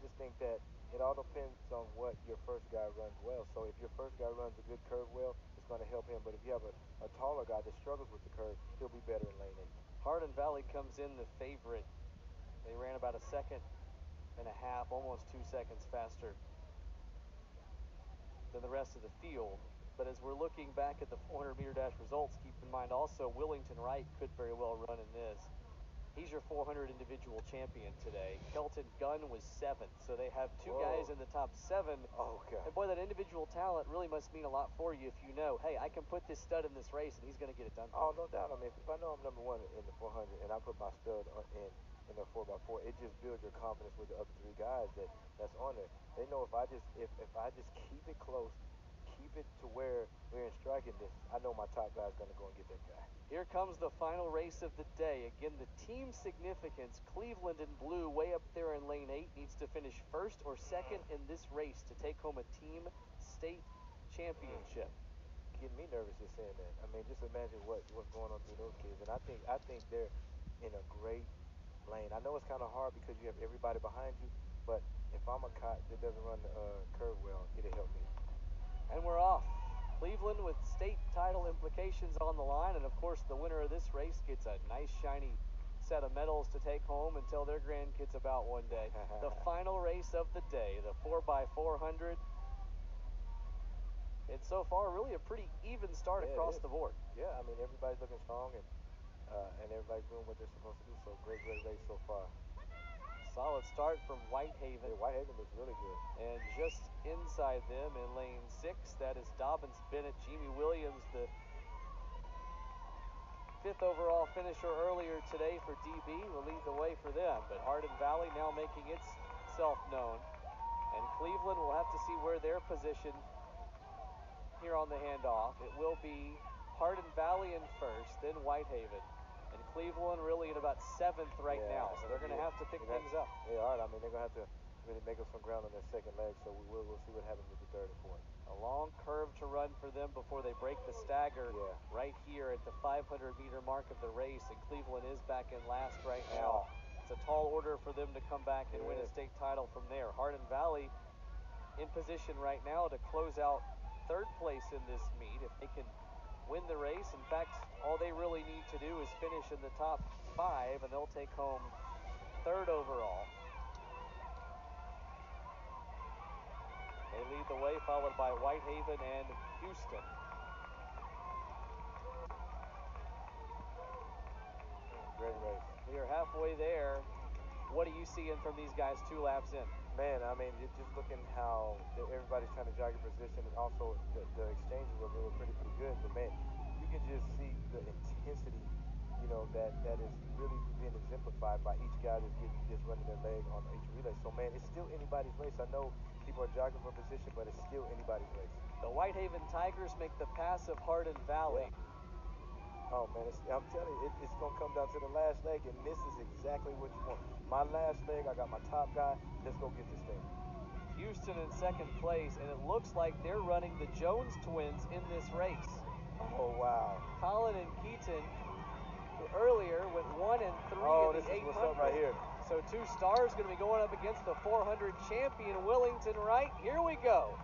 just think that it all depends on what your first guy runs well. So if your first guy runs a good curve well, it's going to help him. But if you have a taller guy that struggles with the curve, he'll be better in lane 8. Hardin Valley comes in the favorite. They ran about 1.5 seconds, almost 2 seconds faster than the rest of the field. But as we're looking back at the 400-meter dash results, keep in mind also Willington Wright could very well run in this. He's your 400 individual champion today. Kelton Gunn was 7th, so they have two guys in the top 7. Oh, God. And boy, that individual talent really must mean a lot for you if you know, hey, I can put this stud in this race and he's going to get it done. Oh, no doubt. I mean, if I know I'm number 1 in the 400 and I put my stud in the 4x4, it just builds your confidence with the other 3 guys that's on there. They know if I just keep it close, keep it to where we're in striking distance, I know my top guy's going to go and get that guy. Here comes the final race of the day. Again, the team significance. Cleveland in blue, way up there in lane 8, needs to finish 1st or 2nd in this race to take home a team state championship. Getting me nervous just saying that. I mean, just imagine what's going on through those kids. And I think they're in a great lane. I know it's kind of hard because you have everybody behind you, but if I'm a cop that doesn't run the curve well, it'll help me. And we're off. Cleveland with state title implications on the line, and of course the winner of this race gets a nice shiny set of medals to take home and tell their grandkids about one day. The final race of the day, the 4x400. It's so far really a pretty even start across the board. Yeah, I mean, everybody's looking strong, and everybody's doing what they're supposed to do, so great race so far. Solid start from Whitehaven. Yeah, Whitehaven looks really good. And just inside them in lane 6, that is Dobbins Bennett. Jamie Williams, the 5th overall finisher earlier today for DB, will lead the way for them. But Hardin Valley now making itself known. And Cleveland will have to see where they're positioned here on the handoff. It will be Hardin Valley in 1st, then Whitehaven. And Cleveland really at about 7th right now, so they're going to have to pick things up. They are. I mean, they're going to have to really make up some ground on their second leg, so we'll see what happens with the 3rd and 4th. A long curve to run for them before they break the stagger right here at the 500-meter mark of the race, and Cleveland is back in last right now. It's a tall order for them to come back and win a state title from there. Hardin Valley in position right now to close out 3rd place in this meet if they can win the race. In fact, all they really need to do is finish in the top 5, and they'll take home 3rd overall. They lead the way, followed by Whitehaven and Houston. Great race. We are halfway there. What are you seeing from these guys 2 laps in? Man, I mean, just looking how everybody's trying to jog your position, and also the exchanges were pretty good. But man, you can just see the intensity, you know, that is really being exemplified by each guy just running their leg on each relay. So man, it's still anybody's race. I know people are jogging for position, but it's still anybody's race. The Whitehaven Tigers make the pass of Hardin Valley. Yeah. Oh, man, I'm telling you, it's going to come down to the last leg, and this is exactly what you want. My last leg, I got my top guy. Let's go get this thing. Houston in 2nd place, and it looks like they're running the Jones twins in this race. Oh, wow. Colin and Keaton, who earlier went 1 and 3 in the 800. This is what's up right here. So 2 stars going to be going up against the 400 champion, Willington Wright. Here we go.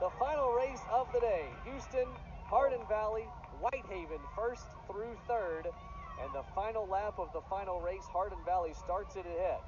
The final race of the day. Houston, Hardin Valley, Whitehaven 1st through 3rd, and the final lap of the final race, Hardin Valley starts it ahead.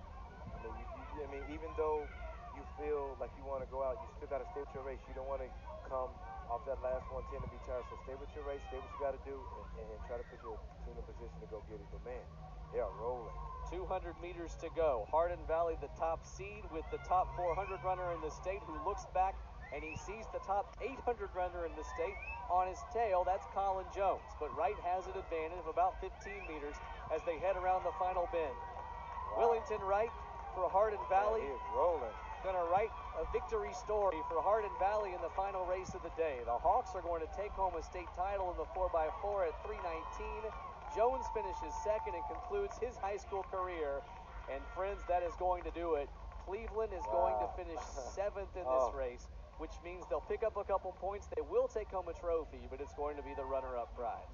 I mean, even though you feel like you want to go out, you still got to stay with your race. You don't want to come off that last 110 and be tired. So stay with your race, stay what you got to do, and try to put your team in position to go get it. But man, they are rolling. 200 meters to go. Hardin Valley, the top seed, with the top 400 runner in the state, who looks back and he sees the top 800 runner in the state on his tail. That's Colin Jones. But Wright has an advantage of about 15 meters as they head around the final bend. Wow. Willington Wright for Hardin Valley. He is rolling. Going to write a victory story for Hardin Valley in the final race of the day. The Hawks are going to take home a state title in the 4x4 at 3:19. Jones finishes 2nd and concludes his high school career. And friends, that is going to do it. Cleveland is going to finish 7th in this race, which means they'll pick up a couple points. They will take home a trophy, but it's going to be the runner-up prize.